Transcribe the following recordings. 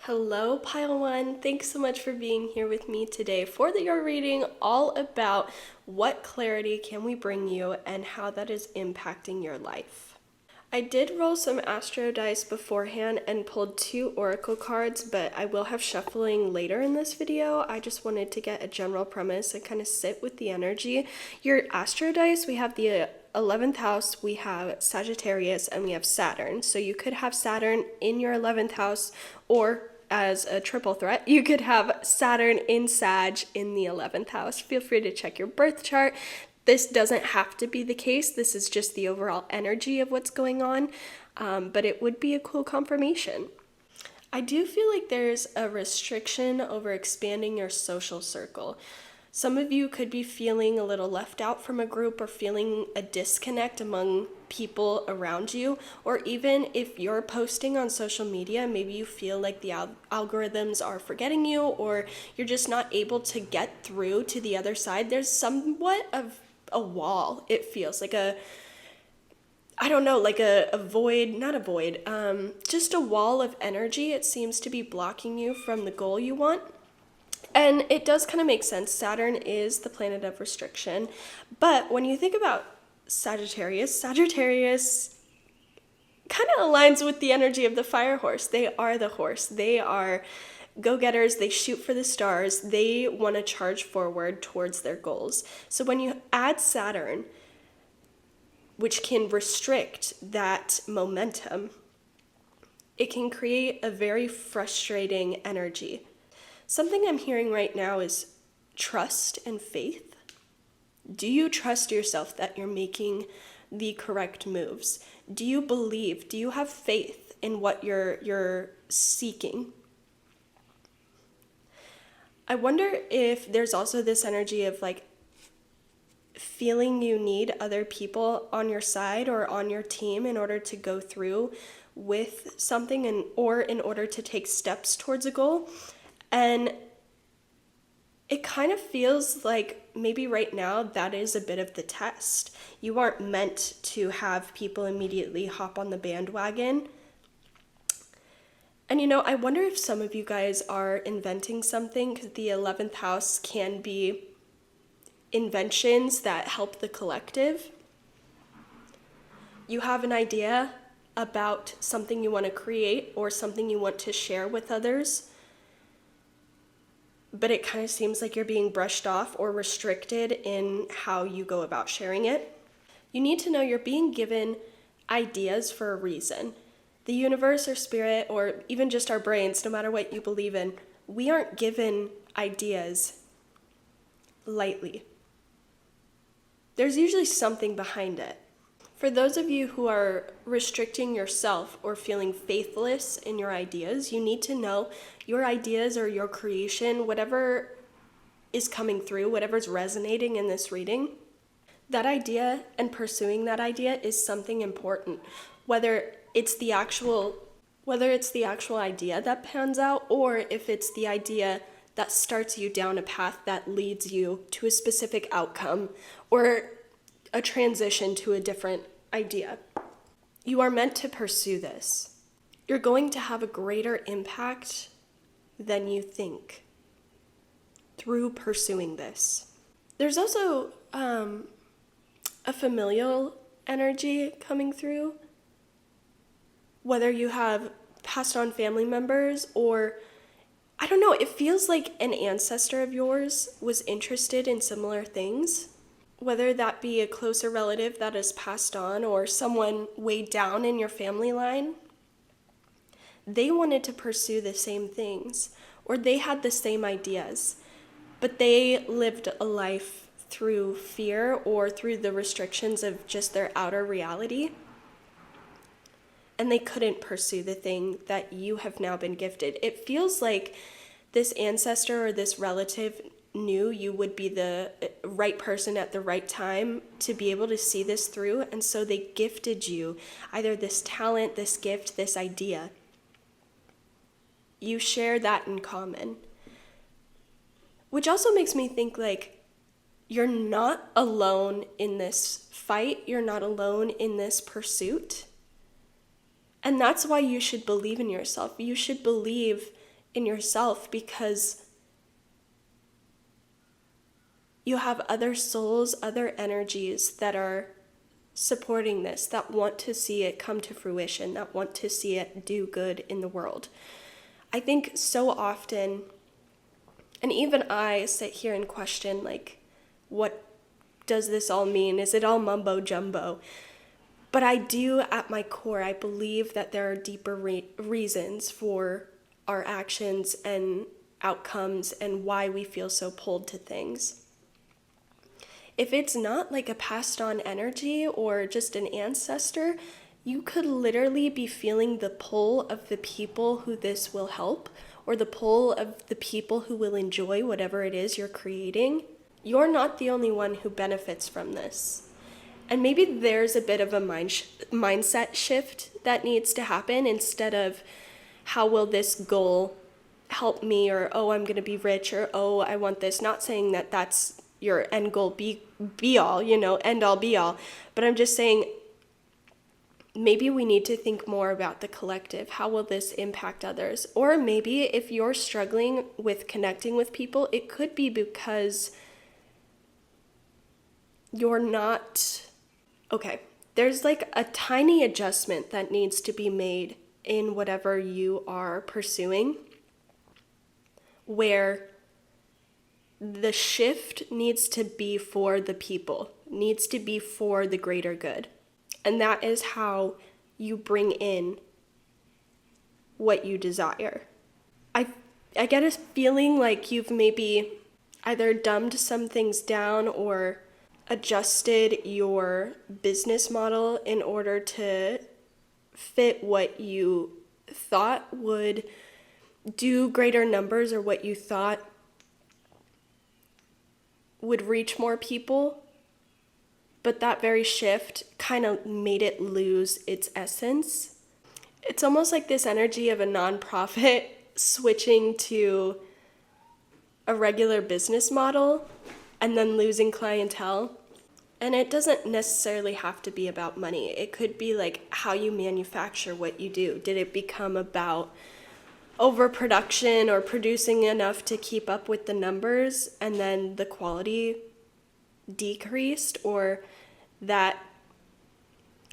Hello, Pile One. Thanks so much for being here with me today for your reading all about what clarity can we bring you and how that is impacting your life. I did roll some Astro Dice beforehand and pulled 2 Oracle cards, but I will have shuffling later in this video. I just wanted to get a general premise and kind of sit with the energy. Your Astro Dice, we have the 11th house, we have Sagittarius, and we have Saturn. So you could have Saturn in your 11th house, or as a triple threat, you could have Saturn in Sag in the 11th house. Feel free to check your birth chart. This doesn't have to be the case. This is just the overall energy of what's going on, but it would be a cool confirmation. I do feel like there's a restriction over expanding your social circle. Some of you could be feeling a little left out from a group or feeling a disconnect among people around you, or even if you're posting on social media, maybe you feel like the algorithms are forgetting you, or you're just not able to get through to the other side. There's somewhat of a wall, it feels like a void, not a void, just a wall of energy. It seems to be blocking you from the goal you want. And it does kind of make sense. Saturn is the planet of restriction. But when you think about Sagittarius kind of aligns with the energy of the fire horse. They are the horse. They are go-getters. They shoot for the stars. They want to charge forward towards their goals. So when you add Saturn, which can restrict that momentum, it can create a very frustrating energy. Something I'm hearing right now is trust and faith. Do you trust yourself that you're making the correct moves? Do you believe? Do you have faith in what you're seeking? I wonder if there's also this energy of like feeling you need other people on your side or on your team in order to go through with something or in order to take steps towards a goal. And it kind of feels like maybe right now that is a bit of the test. You aren't meant to have people immediately hop on the bandwagon. And I wonder if some of you guys are inventing something, because the 11th house can be inventions that help the collective. You have an idea about something you want to create or something you want to share with others, but it kind of seems like you're being brushed off or restricted in how you go about sharing it. You need to know you're being given ideas for a reason. The universe or spirit, or even just our brains, no matter what you believe in, we aren't given ideas lightly. There's usually something behind it. For those of you who are restricting yourself or feeling faithless in your ideas, you need to know your ideas or your creation, whatever is coming through, whatever's resonating in this reading, that idea and pursuing that idea is something important. Whether it's the actual idea that pans out, or if it's the idea that starts you down a path that leads you to a specific outcome or a transition to a different idea. You are meant to pursue this. You're going to have a greater impact than you think through pursuing this. There's also a familial energy coming through, whether you have passed on family members or I don't know, it feels like an ancestor of yours was interested in similar things. Whether that be a closer relative that is passed on or someone way down in your family line, they wanted to pursue the same things, or they had the same ideas, but they lived a life through fear or through the restrictions of just their outer reality, and they couldn't pursue the thing that you have now been gifted. It feels like this ancestor or this relative knew you would be the right person at the right time to be able to see this through, and so they gifted you either this talent, this gift, this idea. You share that in common, which also makes me think like you're not alone in this fight, you're not alone in this pursuit, and that's why you should believe in yourself. You should believe in yourself, because you have other souls, other energies that are supporting this, that want to see it come to fruition, that want to see it do good in the world. I think so often, and even I sit here and question, like, what does this all mean? Is it all mumbo jumbo? But I do, at my core, I believe that there are deeper reasons for our actions and outcomes and why we feel so pulled to things. If it's not like a passed on energy or just an ancestor, you could literally be feeling the pull of the people who this will help, or the pull of the people who will enjoy whatever it is you're creating. You're not the only one who benefits from this. And maybe there's a bit of a mindset shift that needs to happen, instead of how will this goal help me, or oh, I'm going to be rich, or oh, I want this. Not saying that that's your end goal be all, end all be all. But I'm just saying maybe we need to think more about the collective. How will this impact others? Or maybe if you're struggling with connecting with people, it could be because you're not... Okay, there's like a tiny adjustment that needs to be made in whatever you are pursuing, where the shift needs to be for the people, needs to be for the greater good. And that is how you bring in what you desire. I get a feeling like you've maybe either dumbed some things down or adjusted your business model in order to fit what you thought would do greater numbers, or what you thought would reach more people. But that very shift kind of made it lose its essence. It's almost like this energy of a nonprofit switching to a regular business model and then losing clientele. And it doesn't necessarily have to be about money. It could be like how you manufacture what you do. Did it become about overproduction or producing enough to keep up with the numbers, and then the quality decreased, or that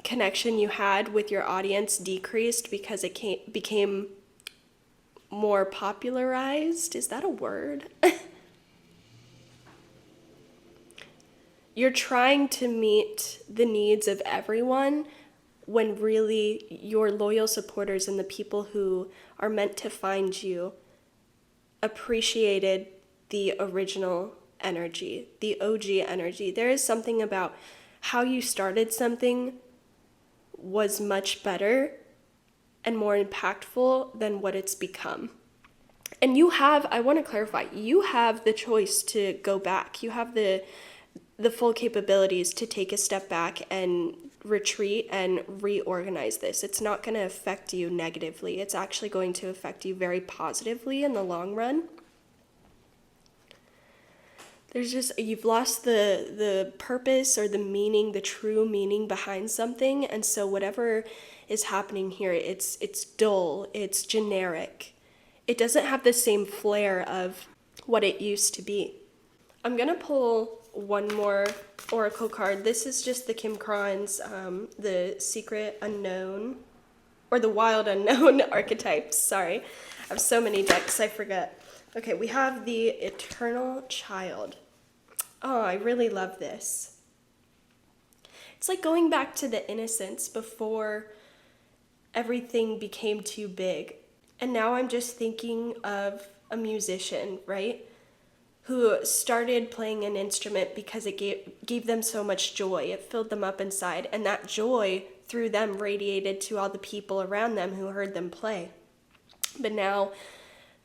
connection you had with your audience decreased because it became more popularized? Is that a word? You're trying to meet the needs of everyone, when really your loyal supporters and the people who are meant to find you appreciated the original energy, the OG energy. There is something about how you started something was much better and more impactful than what it's become. And I want to clarify, you have the choice to go back. You have the full capabilities to take a step back and retreat and reorganize this. It's not going to affect you negatively. It's actually going to affect you very positively in the long run. You've lost the purpose or the meaning, the true meaning behind something. And so whatever is happening here, it's dull, it's generic. It doesn't have the same flair of what it used to be. I'm going to pull one more oracle card. This is just the Kim Cron's, the Secret Unknown, or the Wild Unknown Archetypes. Sorry, I have so many decks, I forget. Okay, we have the Eternal Child. Oh, I really love this. It's like going back to the innocence before everything became too big. And now I'm just thinking of a musician, right? Who started playing an instrument because it gave them so much joy. It filled them up inside. And that joy, through them, radiated to all the people around them who heard them play. But now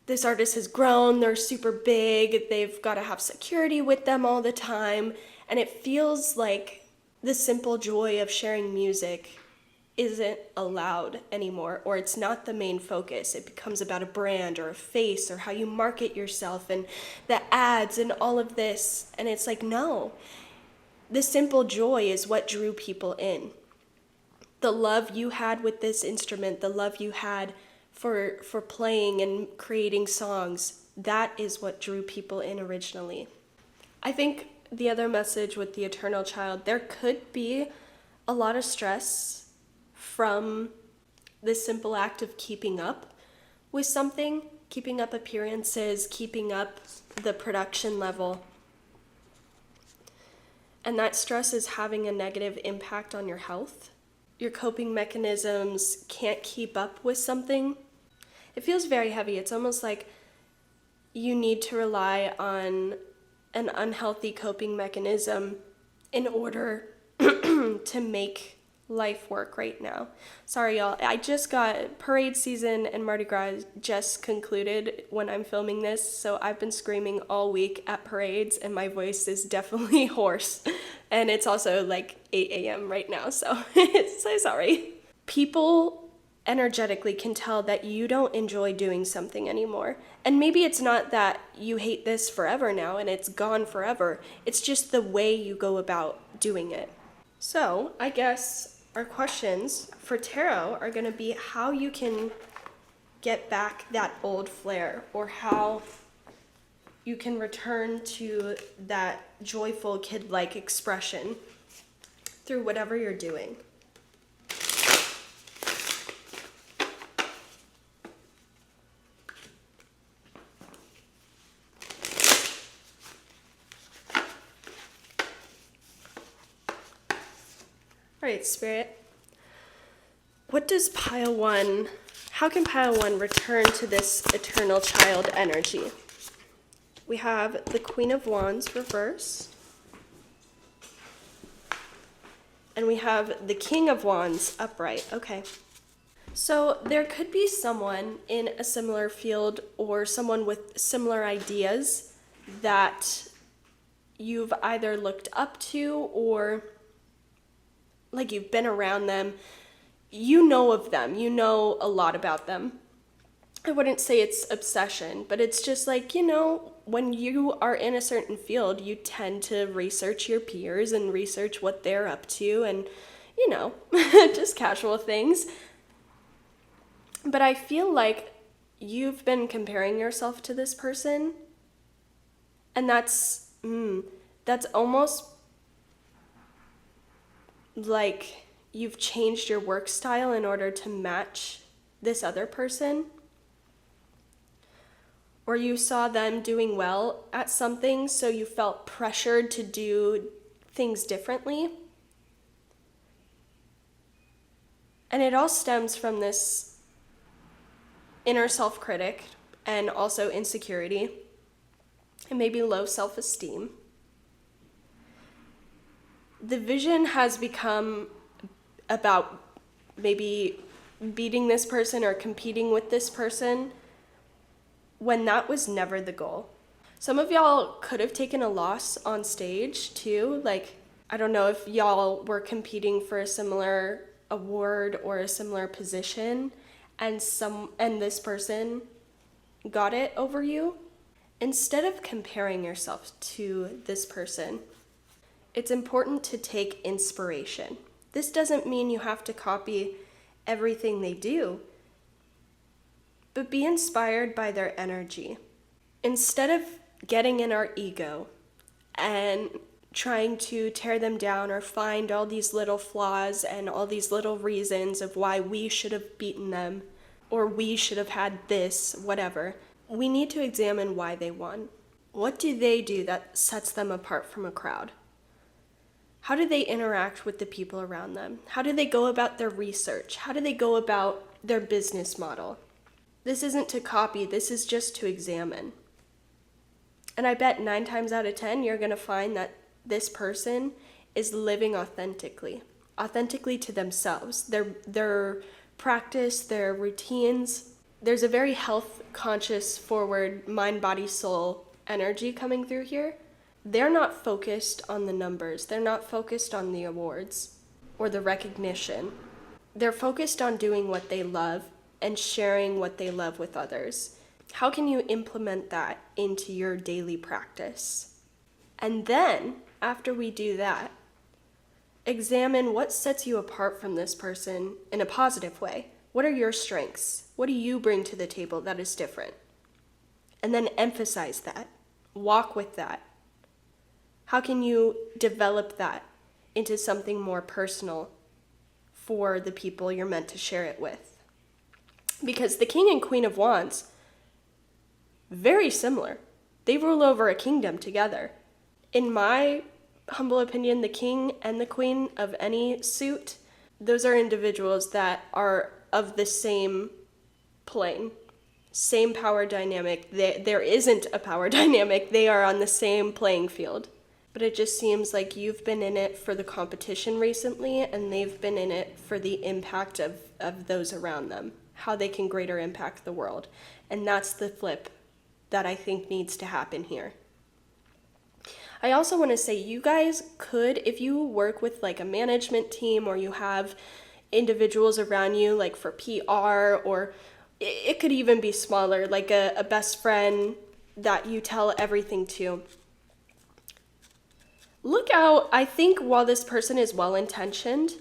this artist has grown, they're super big, they've got to have security with them all the time, and it feels like the simple joy of sharing music isn't allowed anymore, or it's not the main focus. It becomes about a brand or a face or how you market yourself and the ads and all of this, and it's like, no, the simple joy is what drew people in. The love you had with this instrument, the love you had for playing and creating songs. That is what drew people in originally. I think the other message with the eternal child, there could be a lot of stress from this simple act of keeping up with something, keeping up appearances, keeping up the production level. And that stress is having a negative impact on your health. Your coping mechanisms can't keep up with something. It feels very heavy. It's almost like you need to rely on an unhealthy coping mechanism in order to make life work right now. Sorry, y'all. I just got parade season and Mardi Gras just concluded when I'm filming this, so I've been screaming all week at parades and my voice is definitely hoarse. And it's also like 8 a.m. right now, so so sorry. People energetically can tell that you don't enjoy doing something anymore. And maybe it's not that you hate this forever now and it's gone forever. It's just the way you go about doing it. So I guess our questions for tarot are going to be how you can get back that old flair, or how you can return to that joyful kid-like expression through whatever you're doing. All right, Spirit, what does pile one, how can pile one return to this eternal child energy? We have the Queen of Wands reversed, and we have the King of Wands upright. Okay. So there could be someone in a similar field or someone with similar ideas that you've either looked up to or like you've been around them, you know of them, you know a lot about them. I wouldn't say it's obsession, but it's just like, you know, when you are in a certain field, you tend to research your peers and research what they're up to and, you know, just casual things. But I feel like you've been comparing yourself to this person, and that's almost like you've changed your work style in order to match this other person, or you saw them doing well at something, so you felt pressured to do things differently. And it all stems from this inner self-critic and also insecurity and maybe low self-esteem. The vision has become about maybe beating this person or competing with this person when that was never the goal. Some of y'all could have taken a loss on stage too. Like, I don't know if y'all were competing for a similar award or a similar position and this person got it over you. Instead of comparing yourself to this person, it's important to take inspiration. This doesn't mean you have to copy everything they do, but be inspired by their energy. Instead of getting in our ego and trying to tear them down or find all these little flaws and all these little reasons of why we should have beaten them or we should have had this, whatever, we need to examine why they won. What do they do that sets them apart from a crowd? How do they interact with the people around them? How do they go about their research? How do they go about their business model? This isn't to copy, this is just to examine. And I bet 9 times out of 10, you're gonna find that this person is living authentically to themselves, their practice, their routines. There's a very health conscious, forward, mind, body, soul energy coming through here. They're not focused on the numbers. They're not focused on the awards or the recognition. They're focused on doing what they love and sharing what they love with others. How can you implement that into your daily practice? And then, after we do that, examine what sets you apart from this person in a positive way. What are your strengths? What do you bring to the table that is different? And then emphasize that. Walk with that. How can you develop that into something more personal for the people you're meant to share it with? Because the King and Queen of Wands, very similar. They rule over a kingdom together. In my humble opinion, the King and the Queen of any suit, those are individuals that are of the same plane, same power dynamic. There isn't a power dynamic. They are on the same playing field. But it just seems like you've been in it for the competition recently, and they've been in it for the impact of those around them, how they can greater impact the world. And that's the flip that I think needs to happen here. I also want to say you guys could, if you work with like a management team or you have individuals around you like for PR, or it could even be smaller, like a best friend that you tell everything to. Look out. I think while this person is well-intentioned,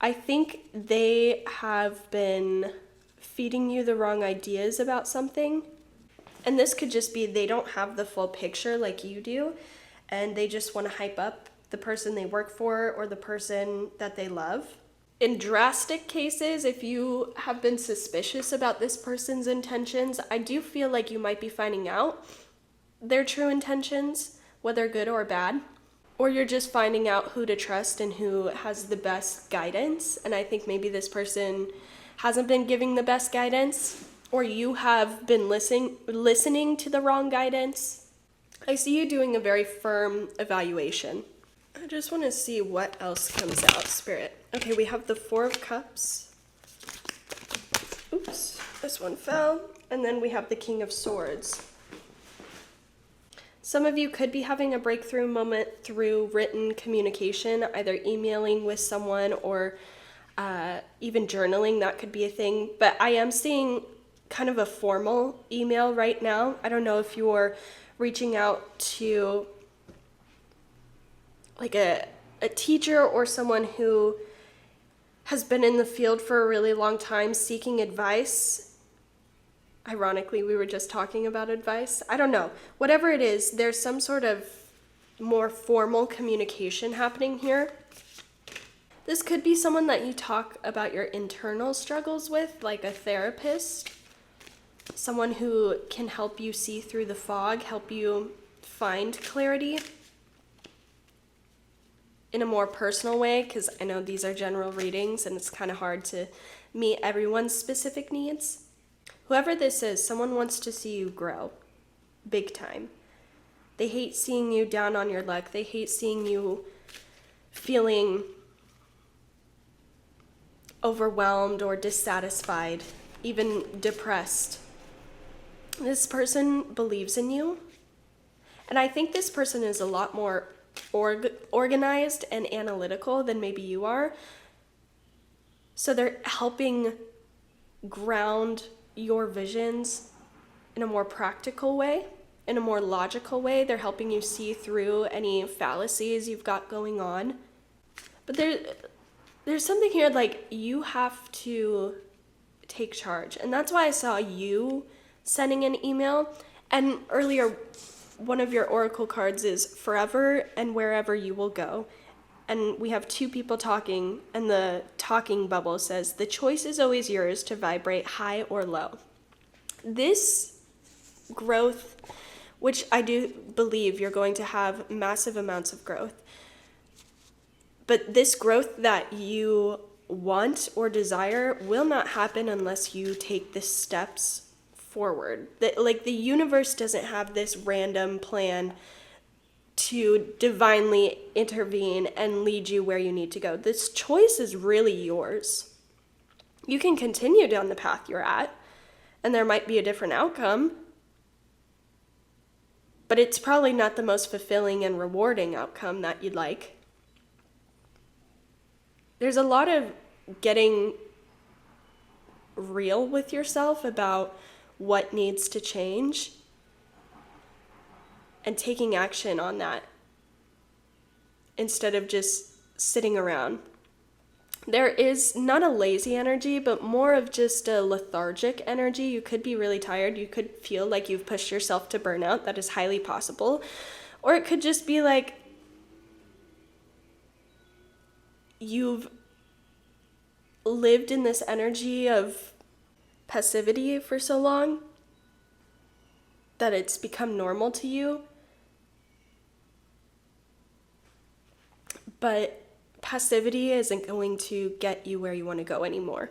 I think they have been feeding you the wrong ideas about something. And this could just be they don't have the full picture like you do, and they just want to hype up the person they work for or the person that they love. In drastic cases, if you have been suspicious about this person's intentions, I do feel like you might be finding out their true intentions, whether good or bad. Or you're just finding out who to trust and who has the best guidance. And I think maybe this person hasn't been giving the best guidance, or you have been listening to the wrong guidance. I see you doing a very firm evaluation. I just want to see what else comes out, Spirit. Okay, we have the Four of Cups. Oops, this one fell. And then we have the King of Swords. Some of you could be having a breakthrough moment through written communication, either emailing with someone or even journaling. That could be a thing. But I am seeing kind of a formal email right now. I don't know if you're reaching out to like a teacher or someone who has been in the field for a really long time seeking advice. Ironically, we were just talking about advice. I don't know. Whatever it is, there's some sort of more formal communication happening here. This could be someone that you talk about your internal struggles with, like a therapist. Someone who can help you see through the fog, help you find clarity in a more personal way, because I know these are general readings and it's kind of hard to meet everyone's specific needs. Whoever this is, someone wants to see you grow, big time. They hate seeing you down on your luck. They hate seeing you feeling overwhelmed or dissatisfied, even depressed. This person believes in you. And I think this person is a lot more organized and analytical than maybe you are. So they're helping ground your visions in a more practical way, in a more logical way. They're helping you see through any fallacies you've got going on. But there's something here like you have to take charge. And that's why I saw you sending an email. And earlier, one of your oracle cards is forever and wherever you will go. And we have two people talking, and the talking bubble says, the choice is always yours to vibrate high or low. This growth, which I do believe you're going to have massive amounts of growth, but this growth that you want or desire will not happen unless you take the steps forward. Like the universe doesn't have this random plan to divinely intervene and lead you where you need to go. This choice is really yours. You can continue down the path you're at, and there might be a different outcome, but it's probably not the most fulfilling and rewarding outcome that you'd like. There's a lot of getting real with yourself about what needs to change and taking action on that instead of just sitting around. There is not a lazy energy, but more of just a lethargic energy. You could be really tired. You could feel like you've pushed yourself to burnout. That is highly possible. Or it could just be like you've lived in this energy of passivity for so long that it's become normal to you. But passivity isn't going to get you where you want to go anymore.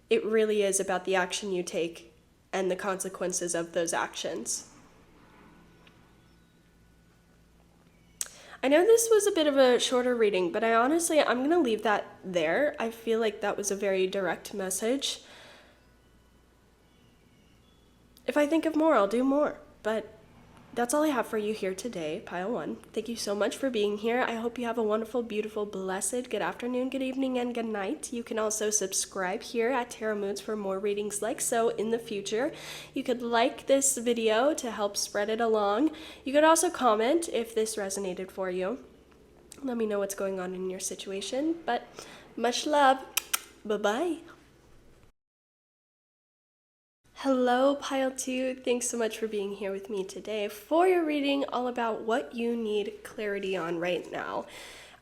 It really is about the action you take and the consequences of those actions. I know this was a bit of a shorter reading, but I'm going to leave that there. I feel like that was a very direct message. If I think of more, I'll do more. But that's all I have for you here today, Pile 1. Thank you so much for being here. I hope you have a wonderful, beautiful, blessed good afternoon, good evening, and good night. You can also subscribe here at Tarot Moods for more readings like so in the future. You could like this video to help spread it along. You could also comment if this resonated for you. Let me know what's going on in your situation. But much love. Bye-bye. Hello, Pile 2. Thanks so much for being here with me today for your reading all about what you need clarity on right now.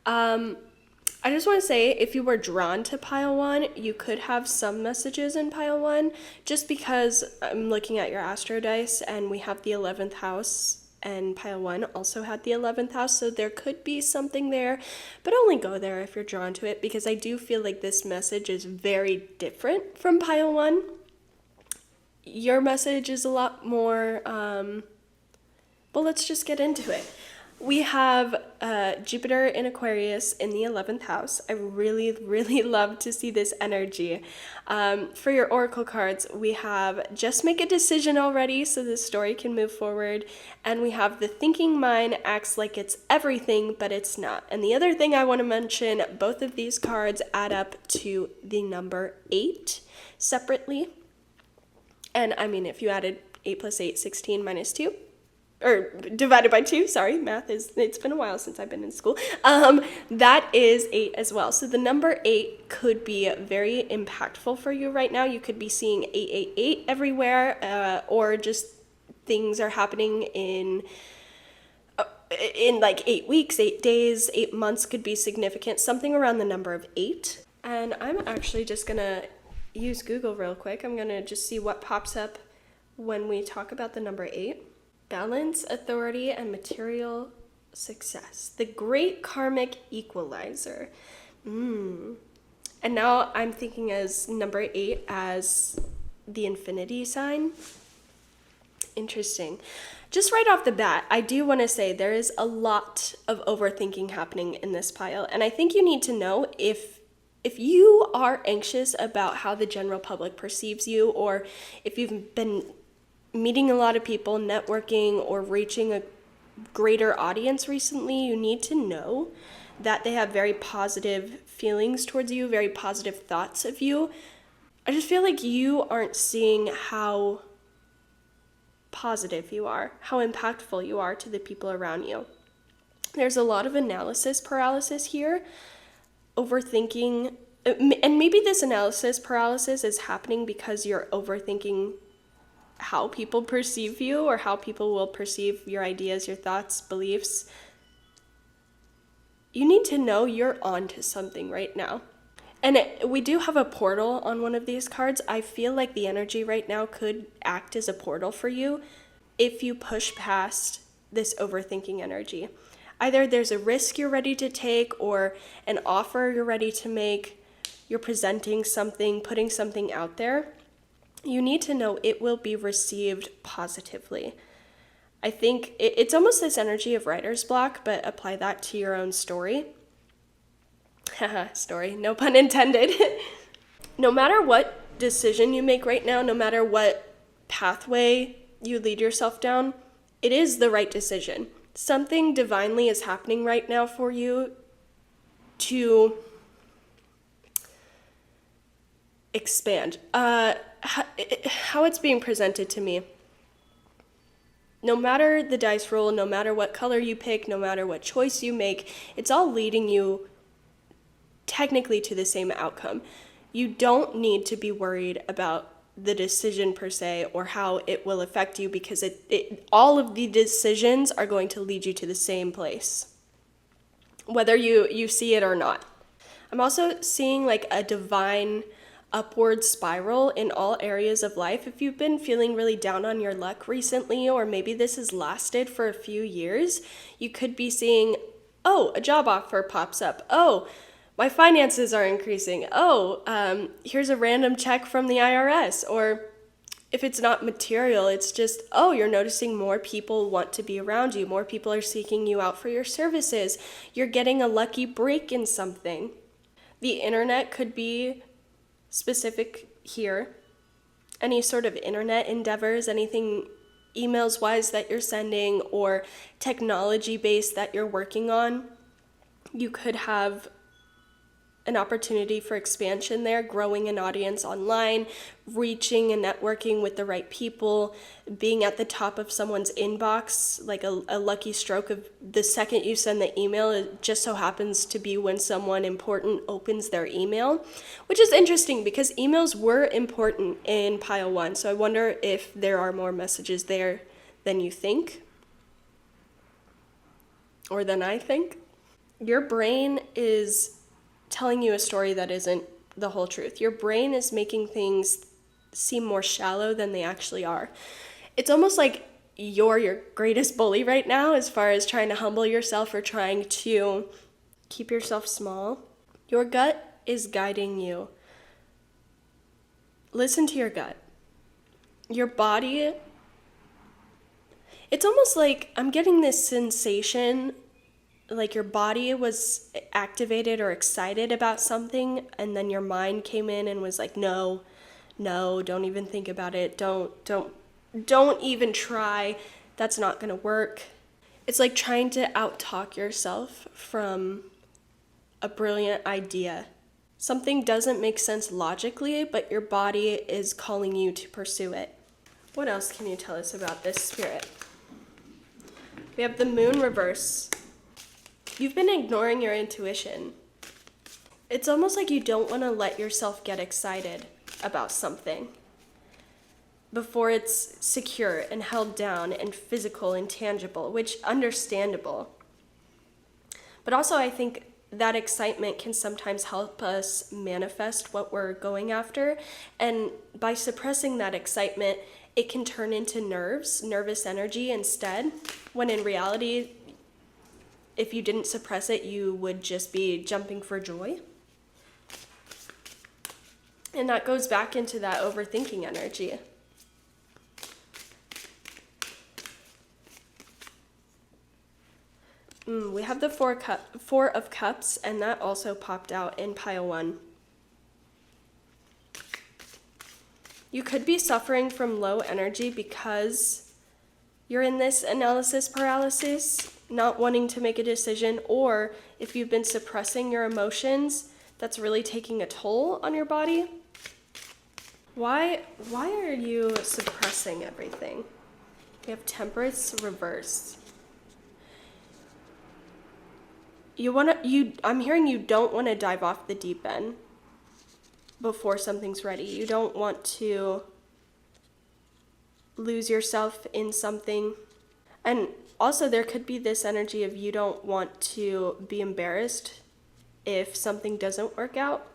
I just want to say, if you were drawn to Pile 1, you could have some messages in Pile 1, just because I'm looking at your Astro Dice and we have the 11th house, and Pile 1 also had the 11th house, so there could be something there, but only go there if you're drawn to it, because I do feel like this message is very different from Pile 1. Your message is a lot more, well, let's just get into it. We have Jupiter in Aquarius in the 11th house. I really, really love to see this energy. For your oracle cards, we have just make a decision already so the story can move forward. And we have the thinking mind acts like it's everything, but it's not. And the other thing I want to mention, both of these cards add up to the number 8 separately. And I mean, if you added 8 plus 8, 16 minus 2, or divided by 2, sorry, math is, it's been a while since I've been in school, that is 8 as well. So the number 8 could be very impactful for you right now. You could be seeing 888 everywhere, or just things are happening in like 8 weeks, 8 days, 8 months could be significant, something around the number of 8. And I'm actually just gonna use Google real quick. I'm gonna just see what pops up when we talk about the number 8. Balance, authority, and material success. The great karmic equalizer. And now I'm thinking as number 8 as the infinity sign. Interesting. Just right off the bat, I do want to say there is a lot of overthinking happening in this pile, and I think you need to know if you are anxious about how the general public perceives you, or if you've been meeting a lot of people, networking, or reaching a greater audience recently, you need to know that they have very positive feelings towards you, very positive thoughts of you. I just feel like you aren't seeing how positive you are, how impactful you are to the people around you. There's a lot of analysis paralysis here. Overthinking, and maybe this analysis paralysis is happening because you're overthinking how people perceive you, or how people will perceive your ideas, your thoughts, beliefs. You need to know you're onto something right now. And we do have a portal on one of these cards. I feel like the energy right now could act as a portal for you if you push past this overthinking energy. Either there's a risk you're ready to take, or an offer you're ready to make. You're presenting something, putting something out there. You need to know it will be received positively. I think it's almost this energy of writer's block, but apply that to your own story. Haha, story, no pun intended. No matter what decision you make right now, no matter what pathway you lead yourself down, it is the right decision. Something divinely is happening right now for you to expand. How it's being presented to me. No matter the dice roll, no matter what color you pick, no matter what choice you make, it's all leading you technically to the same outcome. You don't need to be worried about the decision per se or how it will affect you, because all of the decisions are going to lead you to the same place, whether you see it or not. I'm also seeing like a divine upward spiral in all areas of life. If you've been feeling really down on your luck recently, or maybe this has lasted for a few years, you could be seeing, oh, a job offer pops up. Oh, my finances are increasing. Oh, here's a random check from the IRS. Or if it's not material, it's just, oh, you're noticing more people want to be around you. More people are seeking you out for your services. You're getting a lucky break in something. The internet could be specific here. Any sort of internet endeavors, anything emails wise that you're sending or technology based that you're working on, you could have an opportunity for expansion there, growing an audience online, reaching and networking with the right people, being at the top of someone's inbox, like a lucky stroke of the second you send the email. It just so happens to be when someone important opens their email, which is interesting because emails were important in pile 1. So I wonder if there are more messages there than you think, or than I think. Your brain is telling you a story that isn't the whole truth. Your brain is making things seem more shallow than they actually are. It's almost like you're your greatest bully right now as far as trying to humble yourself or trying to keep yourself small. Your gut is guiding you. Listen to your gut. Your body, it's almost like I'm getting this sensation like your body was activated or excited about something, and then your mind came in and was like, no, don't even think about it. Don't even try. That's not gonna work. It's like trying to out-talk yourself from a brilliant idea. Something doesn't make sense logically, but your body is calling you to pursue it. What else can you tell us about this spirit? We have the moon reverse. You've been ignoring your intuition. It's almost like you don't want to let yourself get excited about something before it's secure and held down and physical and tangible, which understandable. But also I think that excitement can sometimes help us manifest what we're going after. And by suppressing that excitement, it can turn into nervous energy instead, when in reality, if you didn't suppress it, you would just be jumping for joy. And that goes back into that overthinking energy. We have the Four of Cups, and that also popped out in pile 1. You could be suffering from low energy because you're in this analysis paralysis, not wanting to make a decision, or if you've been suppressing your emotions, that's really taking a toll on your body. Why are you suppressing everything? We have Temperance reversed. I'm hearing you don't want to dive off the deep end before something's ready. You don't want to lose yourself in something. And also there could be this energy of you don't want to be embarrassed if something doesn't work out.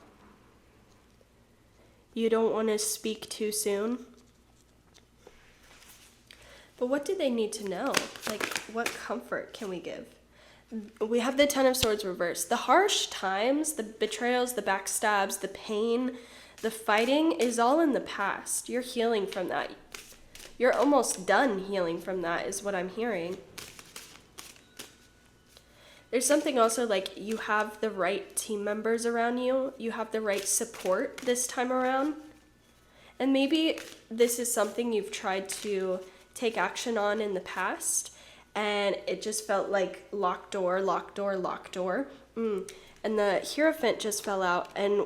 You don't want to speak too soon. But what do they need to know? Like, what comfort can we give? We have the Ten of Swords reversed. The harsh times, the betrayals, the backstabs, the pain, the fighting is all in the past. You're healing from that. You're almost done healing from that, is what I'm hearing. There's something also like you have the right team members around you. You have the right support this time around. And maybe this is something you've tried to take action on in the past, and it just felt like locked door. And the Hierophant just fell out, and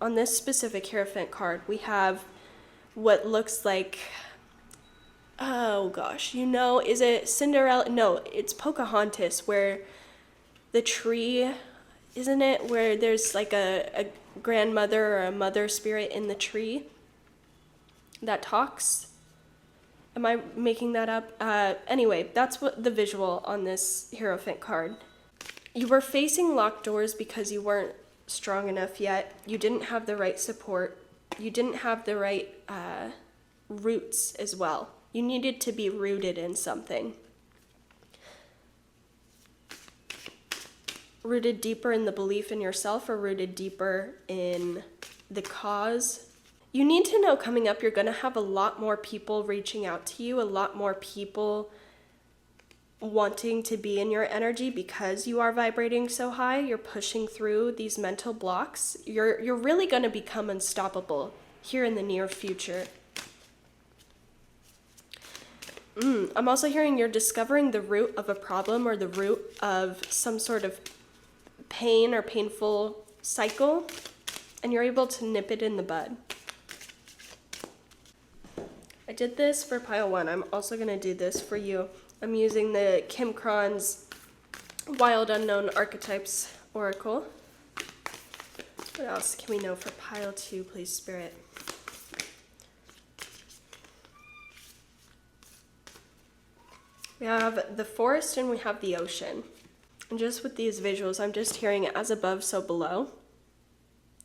on this specific Hierophant card, we have what looks like, oh gosh, is it Cinderella? No, it's Pocahontas, where the tree isn't it, where there's like a grandmother or a mother spirit in the tree that talks? Am I making that up? Anyway, that's what the visual on this Hierophant card. You were facing locked doors because you weren't strong enough yet. You didn't have the right support. You didn't have the right roots as well. You needed to be rooted in something. Rooted deeper in the belief in yourself, or rooted deeper in the cause. You need to know coming up, you're going to have a lot more people reaching out to you, a lot more people wanting to be in your energy because you are vibrating so high. You're pushing through these mental blocks. You're really going to become unstoppable here in the near future. I'm also hearing you're discovering the root of a problem, or the root of some sort of pain or painful cycle, and you're able to nip it in the bud. I did this for pile 1. I'm also going to do this for you. I'm using the Kim Cron's Wild Unknown Archetypes Oracle. What else can we know for pile 2, please, Spirit? We have the forest and we have the ocean. And just with these visuals, I'm just hearing as above, so below.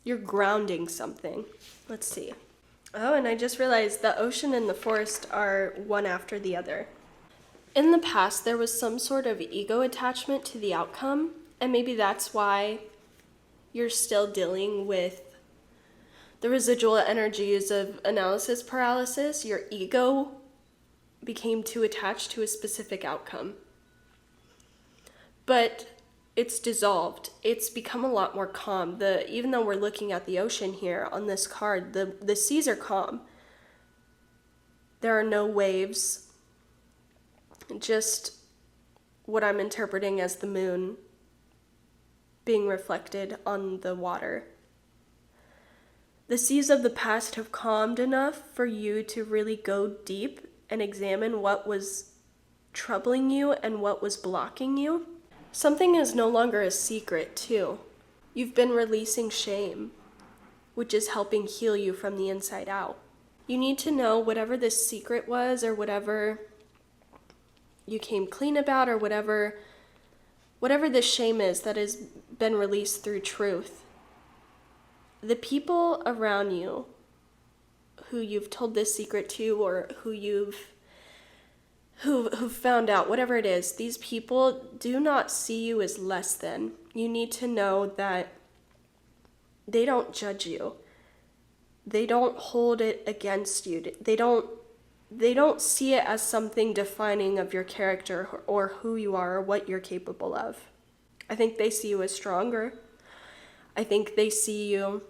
You're grounding something. Let's see. Oh, and I just realized the ocean and the forest are one after the other. In the past, there was some sort of ego attachment to the outcome, and maybe that's why you're still dealing with the residual energies of analysis paralysis. Your ego became too attached to a specific outcome. But it's dissolved. It's become a lot more calm. Even though we're looking at the ocean here on this card, the seas are calm. There are no waves. Just what I'm interpreting as the moon being reflected on the water. The seas of the past have calmed enough for you to really go deep and examine what was troubling you and what was blocking you. Something is no longer a secret, too. You've been releasing shame, which is helping heal you from the inside out. You need to know whatever this secret was, or whatever you came clean about, or whatever this shame is that has been released through truth. The people around you who you've told this secret to, or who found out, whatever it is, these people do not see you as less than. You need to know that they don't judge you. They don't hold it against you. They don't see it as something defining of your character or who you are or what you're capable of. I think they see you as stronger. I think they see you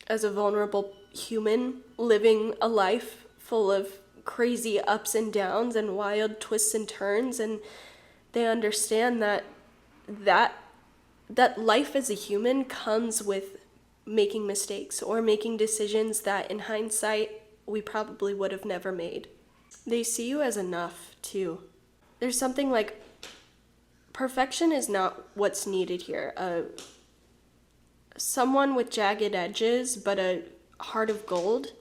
as a vulnerable human living a life full of crazy ups and downs and wild twists and turns, and they understand that life as a human comes with making mistakes or making decisions that in hindsight we probably would have never made. They see you as enough too. There's something like perfection is not what's needed here. Someone with jagged edges but a heart of gold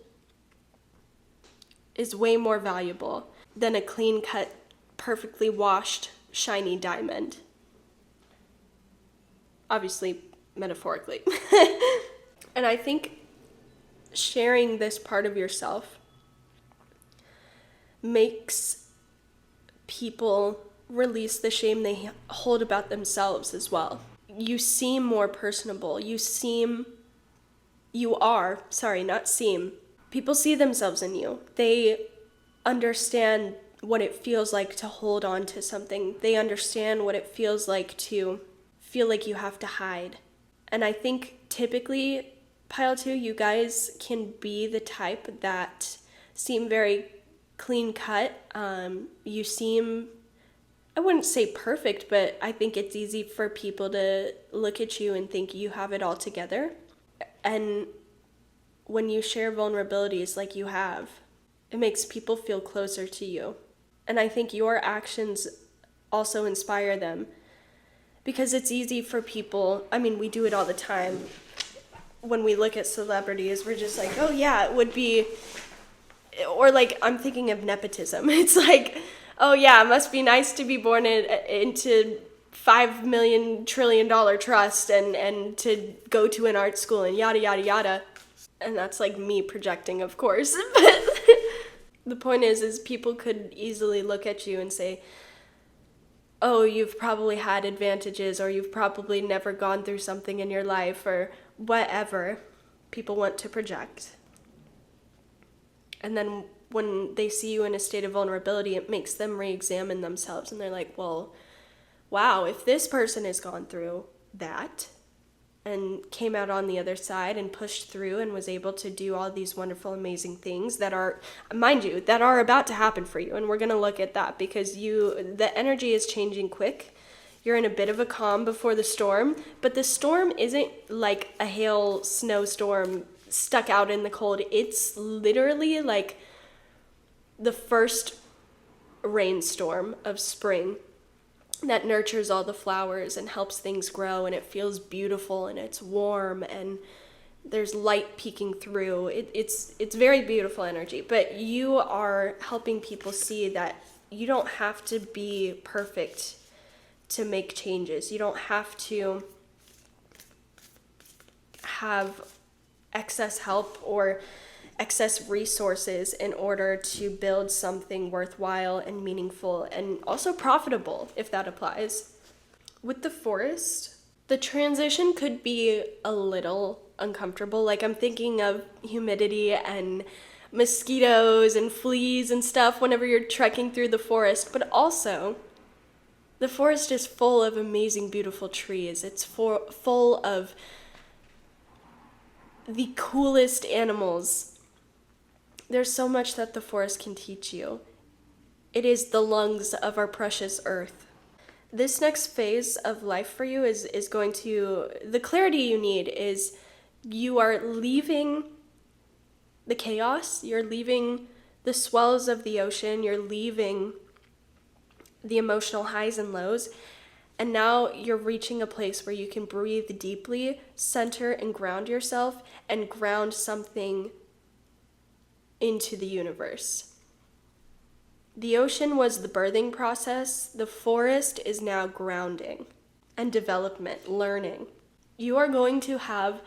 is way more valuable than a clean-cut, perfectly washed, shiny diamond. Obviously, metaphorically. And I think sharing this part of yourself makes people release the shame they hold about themselves as well. You seem more personable. People see themselves in you. They understand what it feels like to hold on to something. They understand what it feels like to feel like you have to hide. And I think typically, pile 2, you guys can be the type that seem very clean cut. You seem, I wouldn't say perfect, but I think it's easy for people to look at you and think you have it all together. And when you share vulnerabilities like you have, it makes people feel closer to you. And I think your actions also inspire them. Because it's easy for people, I mean, we do it all the time. When we look at celebrities, we're just like, oh yeah, it would be, or like, I'm thinking of nepotism. It's like, oh yeah, it must be nice to be born into $5 million trillion trust and to go to an art school and yada, yada, yada. And that's like me projecting, of course. But the point is people could easily look at you and say, oh, you've probably had advantages, or you've probably never gone through something in your life, or whatever people want to project. And then when they see you in a state of vulnerability, it makes them re-examine themselves, and they're like, well, wow, if this person has gone through that and came out on the other side and pushed through and was able to do all these wonderful, amazing things that are, mind you, that are about to happen for you. And we're going to look at that because the energy is changing quick. You're in a bit of a calm before the storm, but the storm isn't like a hail snowstorm stuck out in the cold. It's literally like the first rainstorm of spring that nurtures all the flowers and helps things grow, and it feels beautiful and it's warm and there's light peeking through. It's very beautiful energy, but you are helping people see that you don't have to be perfect to make changes. You don't have to have excess help or excess resources in order to build something worthwhile and meaningful and also profitable, if that applies. With the forest, the transition could be a little uncomfortable. Like, I'm thinking of humidity and mosquitoes and fleas and stuff whenever you're trekking through the forest, but also the forest is full of amazing, beautiful trees. It's full of the coolest animals. There's so much that the forest can teach you. It is the lungs of our precious earth. This next phase of life for you is going to, the clarity you need is you are leaving the chaos, you're leaving the swells of the ocean, you're leaving the emotional highs and lows, and now you're reaching a place where you can breathe deeply, center and ground yourself, and ground something into the universe. The ocean was the birthing process. The forest is now grounding and development, learning. You are going to have,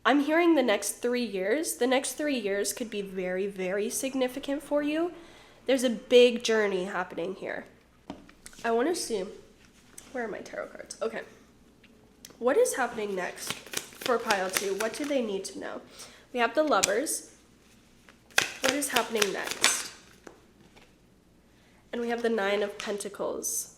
I'm hearing the next 3 years. The next 3 years could be very, very significant for you. There's a big journey happening here. I want to see, where are my tarot cards? Okay. What is happening next for pile 2? What do they need to know? We have the Lovers. What is happening next? And we have the 9 of Pentacles.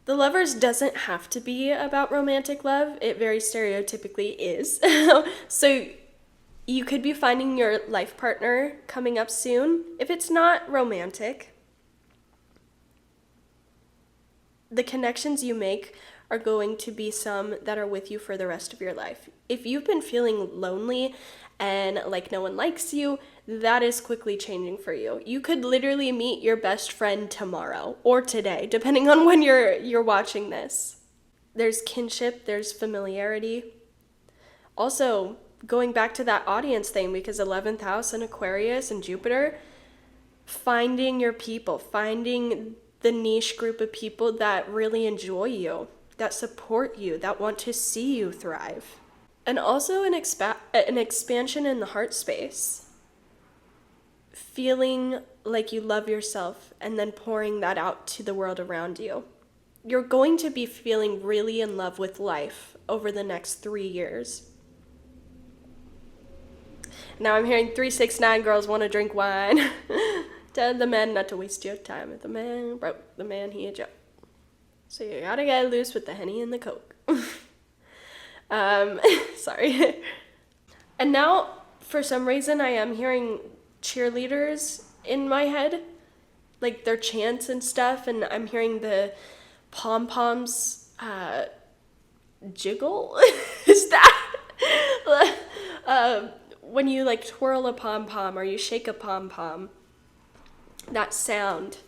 The Lovers doesn't have to be about romantic love. It very stereotypically is. So you could be finding your life partner coming up soon. If it's not romantic, the connections you make are going to be some that are with you for the rest of your life. If you've been feeling lonely and like no one likes you, that is quickly changing for you. You could literally meet your best friend tomorrow or today, depending on when you're watching this. There's kinship, there's familiarity. Also, going back to that audience thing, because 11th house and Aquarius and Jupiter, finding your people, finding the niche group of people that really enjoy you, that support you, that want to see you thrive. And also an expansion in the heart space. Feeling like you love yourself and then pouring that out to the world around you. You're going to be feeling really in love with life over the next 3 years. Now I'm hearing 369 girls want to drink wine. Tell the man not to waste your time. If the man broke, the man he a joke. So you gotta get loose with the Henny and the Coke. Sorry. And now, for some reason, I am hearing cheerleaders in my head. Like their chants and stuff, and I'm hearing the pom-poms jiggle. Is that when you like twirl a pom-pom or you shake a pom-pom, that sound.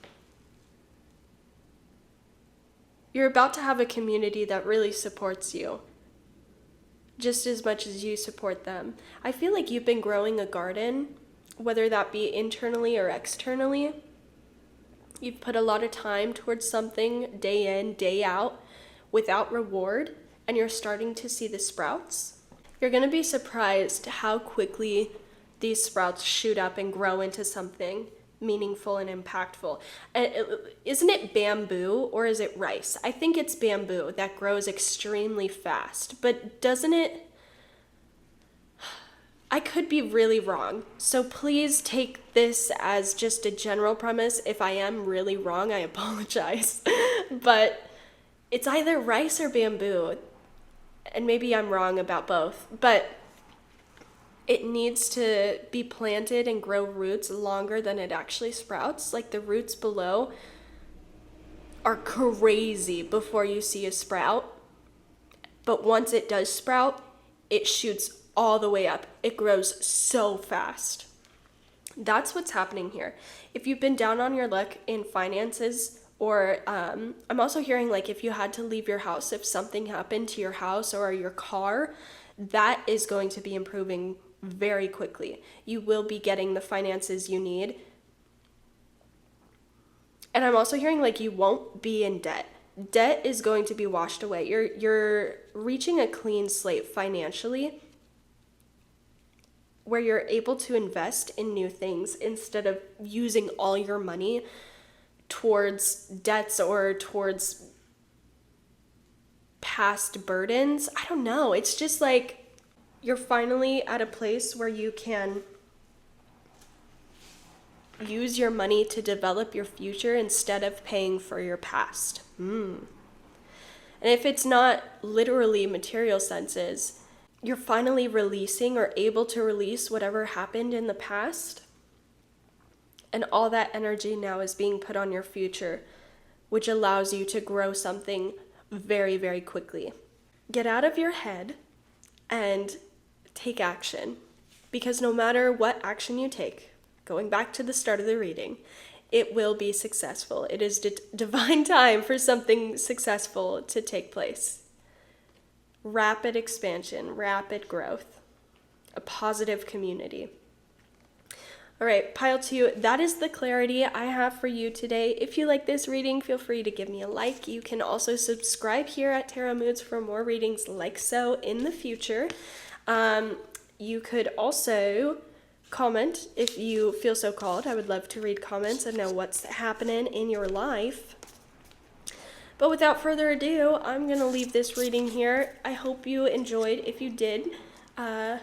You're about to have a community that really supports you, just as much as you support them. I feel like you've been growing a garden, whether that be internally or externally. You've put a lot of time towards something day in, day out, without reward, and you're starting to see the sprouts. You're going to be surprised how quickly these sprouts shoot up and grow into something meaningful and impactful. Isn't it bamboo or is it rice? I think it's bamboo that grows extremely fast, but doesn't it? I could be really wrong, so please take this as just a general premise. If I am really wrong, I apologize. But it's either rice or bamboo, and maybe I'm wrong about both, but it needs to be planted and grow roots longer than it actually sprouts. Like the roots below are crazy before you see a sprout, but once it does sprout, it shoots all the way up. It grows so fast. That's what's happening here. If you've been down on your luck in finances, or I'm also hearing like if you had to leave your house, if something happened to your house or your car, that is going to be improving very quickly. You will be getting the finances you need. And I'm also hearing like you won't be in debt. Debt is going to be washed away. You're reaching a clean slate financially, where you're able to invest in new things instead of using all your money towards debts or towards past burdens. I don't know. It's just like you're finally at a place where you can use your money to develop your future instead of paying for your past. And if it's not literally material senses, you're finally releasing or able to release whatever happened in the past. And all that energy now is being put on your future, which allows you to grow something very, very quickly. Get out of your head and take action. Because no matter what action you take, going back to the start of the reading, it will be successful. It is divine time for something successful to take place. Rapid expansion, rapid growth, a positive community. All right, pile 2, that is the clarity I have for you today. If you like this reading, feel free to give me a like. You can also subscribe here at Tarot Moods for more readings like so in the future. You could also comment if you feel so called. I would love to read comments and know what's happening in your life. But without further ado, I'm going to leave this reading here. I hope you enjoyed. If you did, I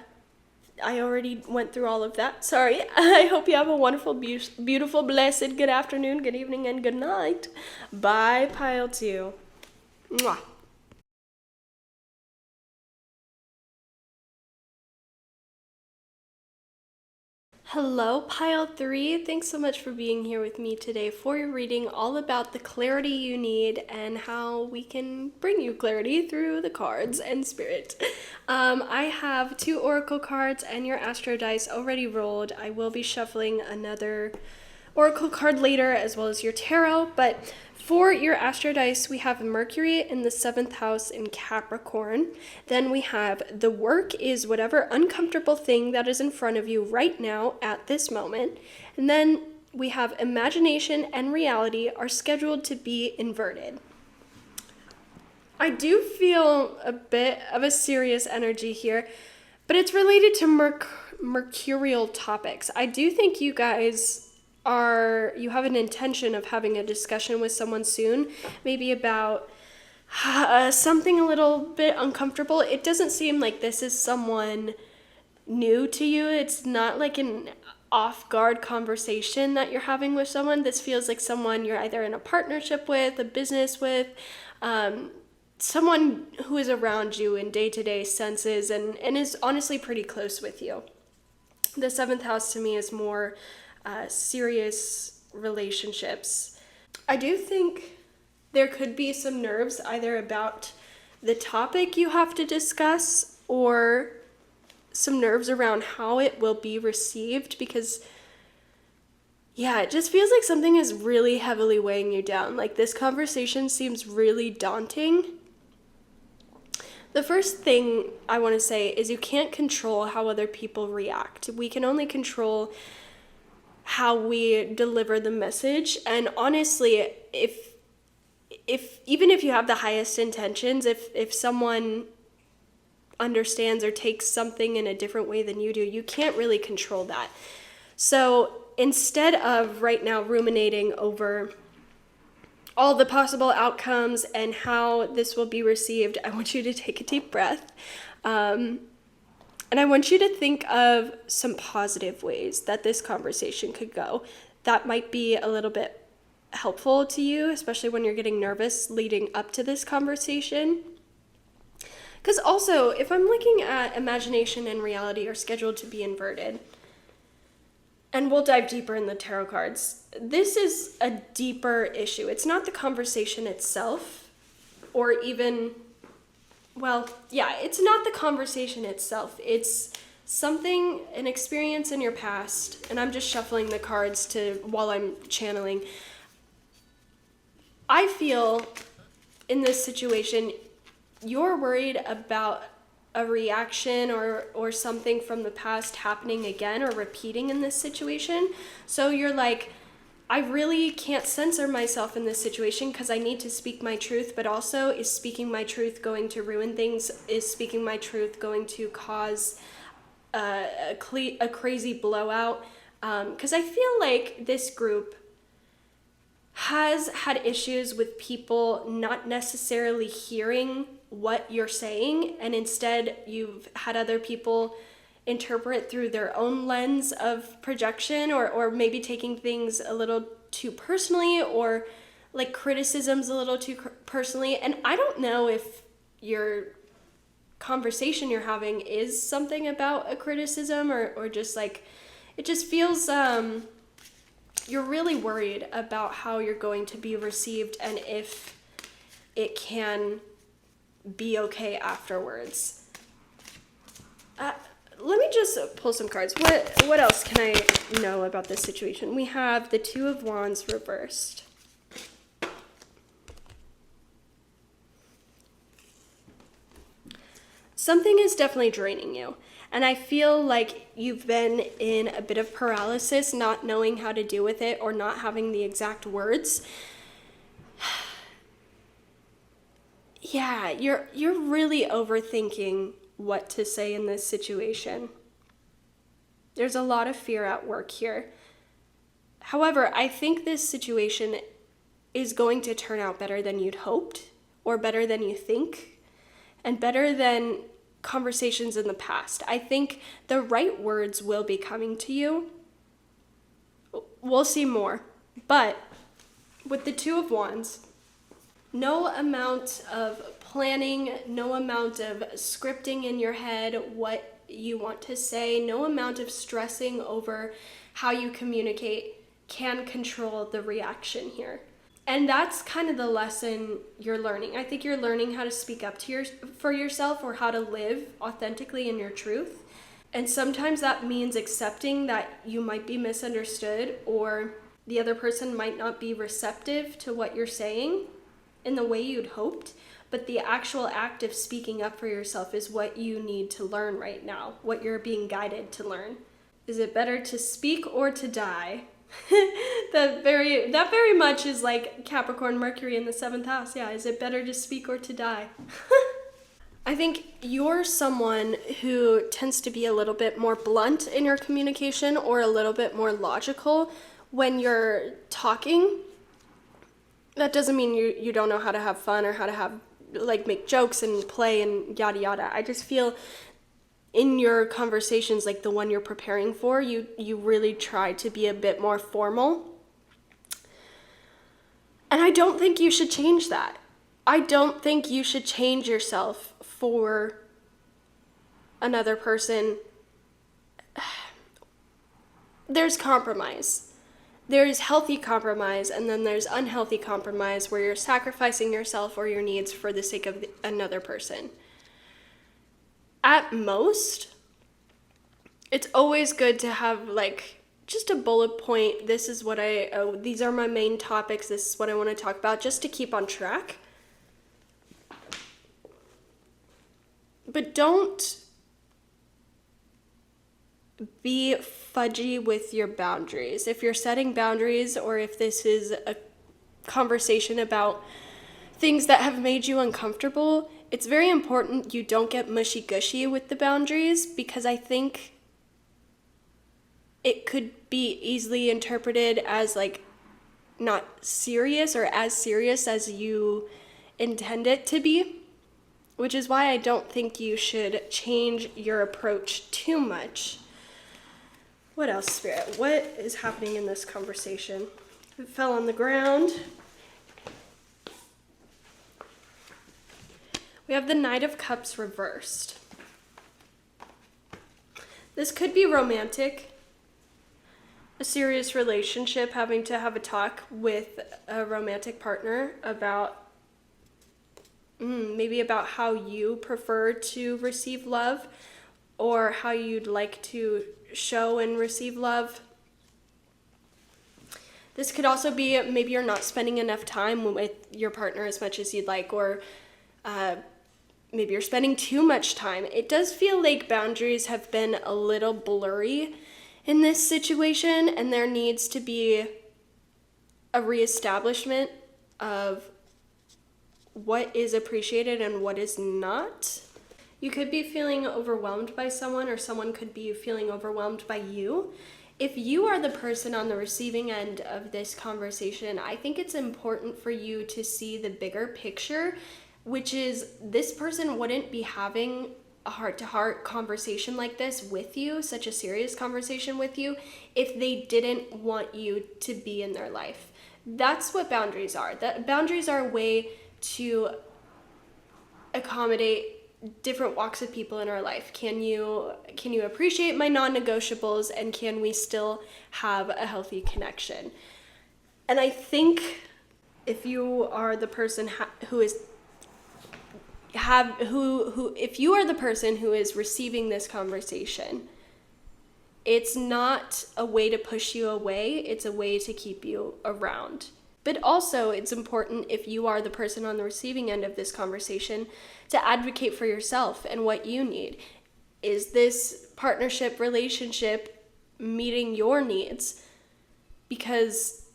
already went through all of that. Sorry. I hope you have a wonderful, beautiful, blessed good afternoon, good evening, and good night. Bye, pile 2. Mwah. Hello, pile 3. Thanks so much for being here with me today for your reading all about the clarity you need and how we can bring you clarity through the cards and spirit. I have 2 oracle cards and your Astro Dice already rolled. I will be shuffling another oracle card later as well as your tarot, but for your Astro Dice, we have Mercury in the 7th house in Capricorn. Then we have the work is whatever uncomfortable thing that is in front of you right now at this moment. And then we have imagination and reality are scheduled to be inverted. I do feel a bit of a serious energy here, but it's related to mercurial topics. I do think you guys you have an intention of having a discussion with someone soon, maybe about something a little bit uncomfortable. It doesn't seem like this is someone new to you. It's not like an off-guard conversation that you're having with someone. This feels like someone you're either in a partnership with, a business with, someone who is around you in day-to-day senses and is honestly pretty close with you. The 7th house to me is more serious relationships. I do think there could be some nerves either about the topic you have to discuss or some nerves around how it will be received, because Yeah, it just feels like something is really heavily weighing you down. Like this conversation seems really daunting. The first thing I want to say is you can't control how other people react. We can only control how we deliver the message. And honestly, if even if you have the highest intentions, if someone understands or takes something in a different way than you do, you can't really control that. So instead of right now ruminating over all the possible outcomes and how this will be received, I want you to take a deep breath. And I want you to think of some positive ways that this conversation could go. That might be a little bit helpful to you, especially when you're getting nervous leading up to this conversation. Because also, if I'm looking at imagination and reality are scheduled to be inverted, and we'll dive deeper in the tarot cards, this is a deeper issue. It's not the conversation itself, or even, well, yeah, it's not the conversation itself. It's something, an experience in your past, and I'm just shuffling the cards while I'm channeling. I feel in this situation, you're worried about a reaction or something from the past happening again or repeating in this situation. So you're like, I really can't censor myself in this situation because I need to speak my truth, but also is speaking my truth going to ruin things? Is speaking my truth going to cause a crazy blowout? Because I feel like this group has had issues with people not necessarily hearing what you're saying, and instead you've had other people interpret through their own lens of projection, or maybe taking things a little too personally, or like criticisms a little too personally. And I don't know if your conversation you're having is something about a criticism or just like, it just feels you're really worried about how you're going to be received and if it can be okay afterwards. Let me just pull some cards. What else can I know about this situation? We have the Two of Wands reversed. Something is definitely draining you. And I feel like you've been in a bit of paralysis, not knowing how to deal with it or not having the exact words. Yeah, you're really overthinking what to say in this situation. There's a lot of fear at work here. However, I think this situation is going to turn out better than you'd hoped, or better than you think, and better than conversations in the past. I think the right words will be coming to you. We'll see more. But with the Two of Wands, no amount of planning, no amount of scripting in your head what you want to say, no amount of stressing over how you communicate can control the reaction here. And that's kind of the lesson you're learning. I think you're learning how to speak up for yourself, or how to live authentically in your truth. And sometimes that means accepting that you might be misunderstood, or the other person might not be receptive to what you're saying in the way you'd hoped. But the actual act of speaking up for yourself is what you need to learn right now, what you're being guided to learn. Is it better to speak or to die? That very much is like Capricorn Mercury in the 7th house. Yeah, is it better to speak or to die? I think you're someone who tends to be a little bit more blunt in your communication, or a little bit more logical when you're talking. That doesn't mean you don't know how to have fun or how to make jokes and play and yada yada. I just feel in your conversations, like the one you're preparing for, you really try to be a bit more formal. And I don't think you should change that. I don't think you should change yourself for another person. There's compromise. There's healthy compromise, and then there's unhealthy compromise where you're sacrificing yourself or your needs for the sake of another person. At most, it's always good to have just a bullet point. This is what these are my main topics. This is what I want to talk about, just to keep on track. But don't be fudgy with your boundaries. If you're setting boundaries, or if this is a conversation about things that have made you uncomfortable, it's very important you don't get mushy-gushy with the boundaries, because I think it could be easily interpreted as like not serious, or as serious as you intend it to be, which is why I don't think you should change your approach too much. What else, Spirit? What is happening in this conversation? It fell on the ground. We have the Knight of Cups reversed. This could be romantic, a serious relationship, having to have a talk with a romantic partner about maybe about how you prefer to receive love, or how you'd like to show and receive love. This could also be maybe you're not spending enough time with your partner as much as you'd like, or maybe you're spending too much time. It does feel like boundaries have been a little blurry in this situation, and there needs to be a reestablishment of what is appreciated and what is not. You could be feeling overwhelmed by someone, or someone could be feeling overwhelmed by you. If you are the person on the receiving end of this conversation, I think it's important for you to see the bigger picture, which is this person wouldn't be having a heart-to-heart conversation like this with you, such a serious conversation with you, if they didn't want you to be in their life. That's what boundaries are. Boundaries are a way to accommodate different walks of people in our life. Can you appreciate my non-negotiables, and can we still have a healthy connection? And I think if you are the person if you are the person who is receiving this conversation, it's not a way to push you away, it's a way to keep you around. But also, it's important, if you are the person on the receiving end of this conversation, to advocate for yourself and what you need. Is this partnership, relationship meeting your needs? Because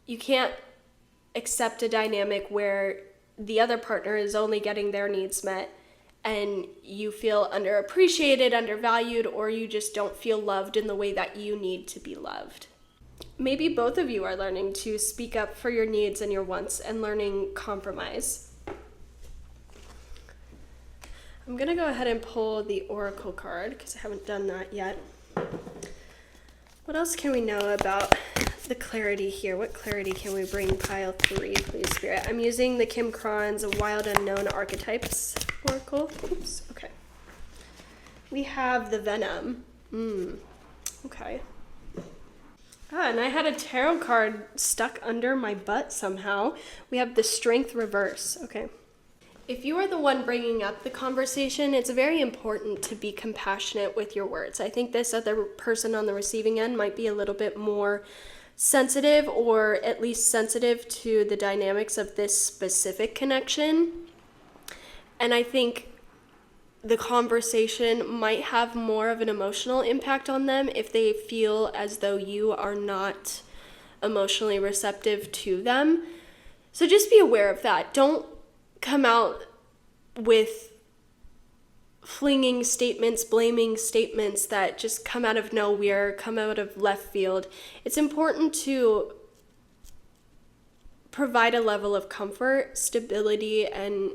you can't accept a dynamic where the other partner is only getting their needs met, and you feel underappreciated, undervalued, or you just don't feel loved in the way that you need to be loved. Maybe both of you are learning to speak up for your needs and your wants, and learning compromise. I'm going to go ahead and pull the Oracle card, because I haven't done that yet. What else can we know about the clarity here? What clarity can we bring pile 3, please, Spirit? I'm using the Kim Cron's Wild Unknown Archetypes Oracle. Oops, okay. We have the Venom. Okay. And I had a tarot card stuck under my butt somehow. We have the Strength reverse. Okay. If you are the one bringing up the conversation, it's very important to be compassionate with your words. I think this other person on the receiving end might be a little bit more sensitive, or at least sensitive to the dynamics of this specific connection. And I think the conversation might have more of an emotional impact on them if they feel as though you are not emotionally receptive to them. So just be aware of that. Don't come out with flinging statements, blaming statements that just come out of nowhere, come out of left field. It's important to provide a level of comfort, stability, and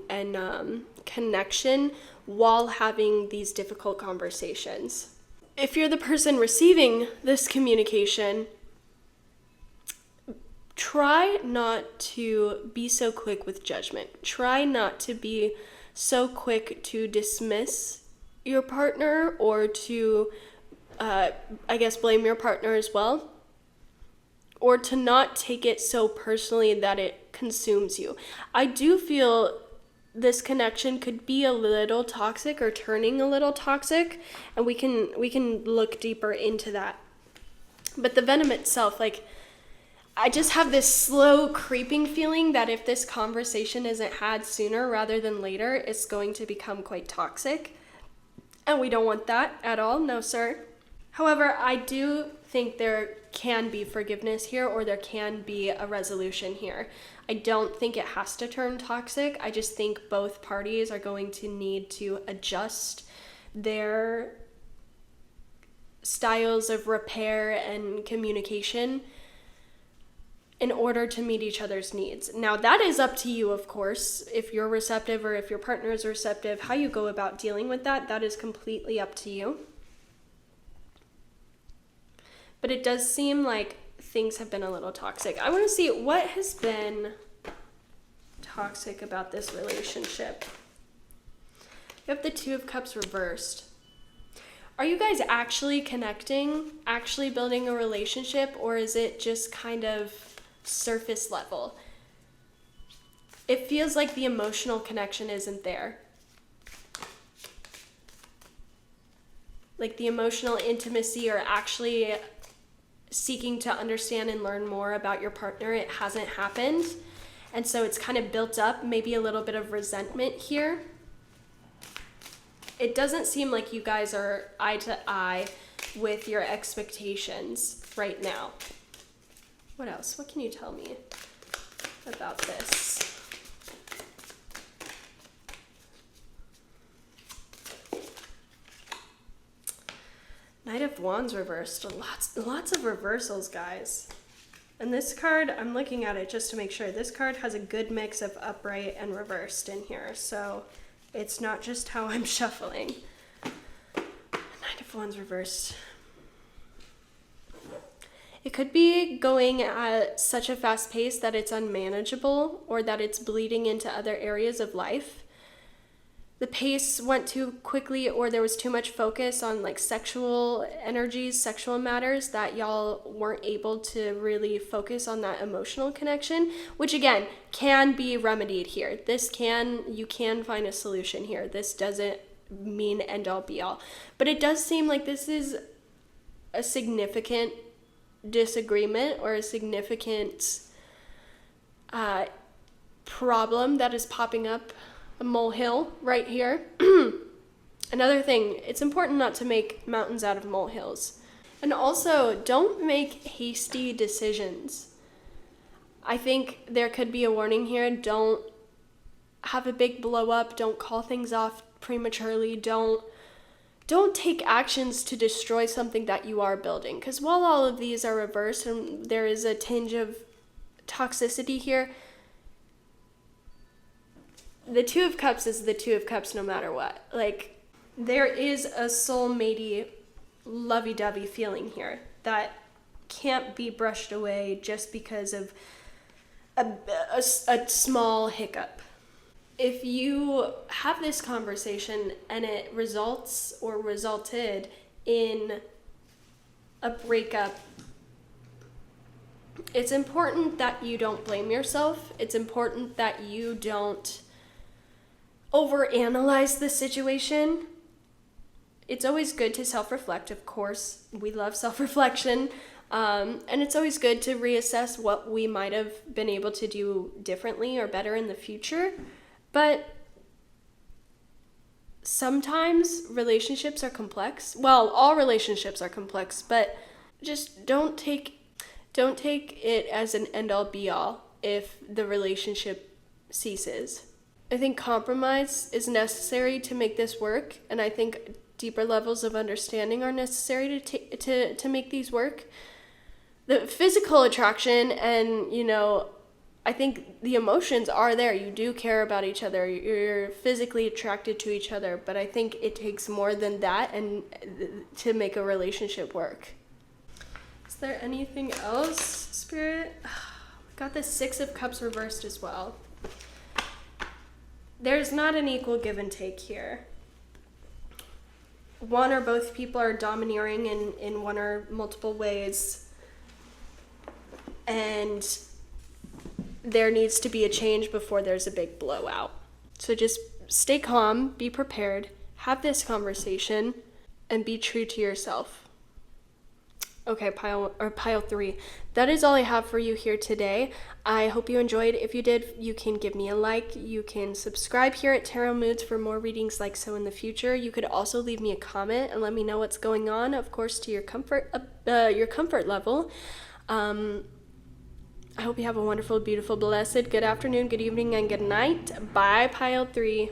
connection while having these difficult conversations. If you're the person receiving this communication, try not to be so quick with judgment. Try not to be so quick to dismiss your partner, or to, blame your partner as well. Or to not take it so personally that it consumes you. I do feel this connection could be a little toxic, or turning a little toxic, and we can look deeper into that. But the venom itself, like, I just have this slow creeping feeling that if this conversation isn't had sooner rather than later, it's going to become quite toxic. And we don't want that at all. No, sir. However, I do think there can be forgiveness here, or there can be a resolution here. I don't think it has to turn toxic. I just think both parties are going to need to adjust their styles of repair and communication in order to meet each other's needs. Now, that is up to you, of course. If you're receptive or if your partner is receptive, how you go about dealing with that, that is completely up to you. But it does seem like things have been a little toxic. I want to see what has been toxic about this relationship. You have the Two of Cups reversed. Are you guys actually connecting, actually building a relationship, or is it just kind of surface level? It feels like the emotional connection isn't there. Like the emotional intimacy or actually seeking to understand and learn more about your partner, it hasn't happened. And so it's kind of built up, maybe a little bit of resentment here. It doesn't seem like you guys are eye to eye with your expectations right now. What else? What can you tell me about this? Knight of Wands reversed. Lots of reversals, guys. And this card, I'm looking at it just to make sure. This card has a good mix of upright and reversed in here. So it's not just how I'm shuffling. Knight of Wands reversed. It could be going at such a fast pace that it's unmanageable, or that it's bleeding into other areas of life. The pace went too quickly, or there was too much focus on like sexual energies, sexual matters, that y'all weren't able to really focus on that emotional connection, which again can be remedied here. You can find a solution here. This doesn't mean end all be all, but it does seem like this is a significant disagreement or a significant problem that is popping up, a molehill right here. Another thing, it's important not to make mountains out of molehills. And also, don't make hasty decisions. I think there could be a warning here. Don't have a big blow up. Don't call things off prematurely. Don't take actions to destroy something that you are building. Because while all of these are reversed and there is a tinge of toxicity here, the Two of Cups is the Two of Cups no matter what. Like, there is a soulmatey, lovey-dovey feeling here that can't be brushed away just because of a small hiccup. If you have this conversation and it results or resulted in a breakup, it's important that you don't blame yourself. It's important that you don't overanalyze the situation. It's always good to self-reflect, of course. We love self-reflection. And it's always good to reassess what we might have been able to do differently or better in the future. But sometimes relationships are complex. Well, all relationships are complex, but just don't take it as an end-all be-all if the relationship ceases. I think compromise is necessary to make this work, and I think deeper levels of understanding are necessary to make these work. The physical attraction and, I think the emotions are there. You do care about each other. You're physically attracted to each other, but I think it takes more than that and to make a relationship work. Is there anything else, Spirit? We got the Six of Cups reversed as well. There's not an equal give and take here. One or both people are domineering in one or multiple ways, and there needs to be a change before there's a big blowout. So just stay calm, be prepared, have this conversation, and be true to yourself. Okay, pile 3. That is all I have for you here today. I hope you enjoyed. If you did, you can give me a like. You can subscribe here at Tarot Moods for more readings like so in the future. You could also leave me a comment and let me know what's going on, of course, to your comfort level. I hope you have a wonderful, beautiful, blessed, good afternoon, good evening, and good night. Bye, pile 3.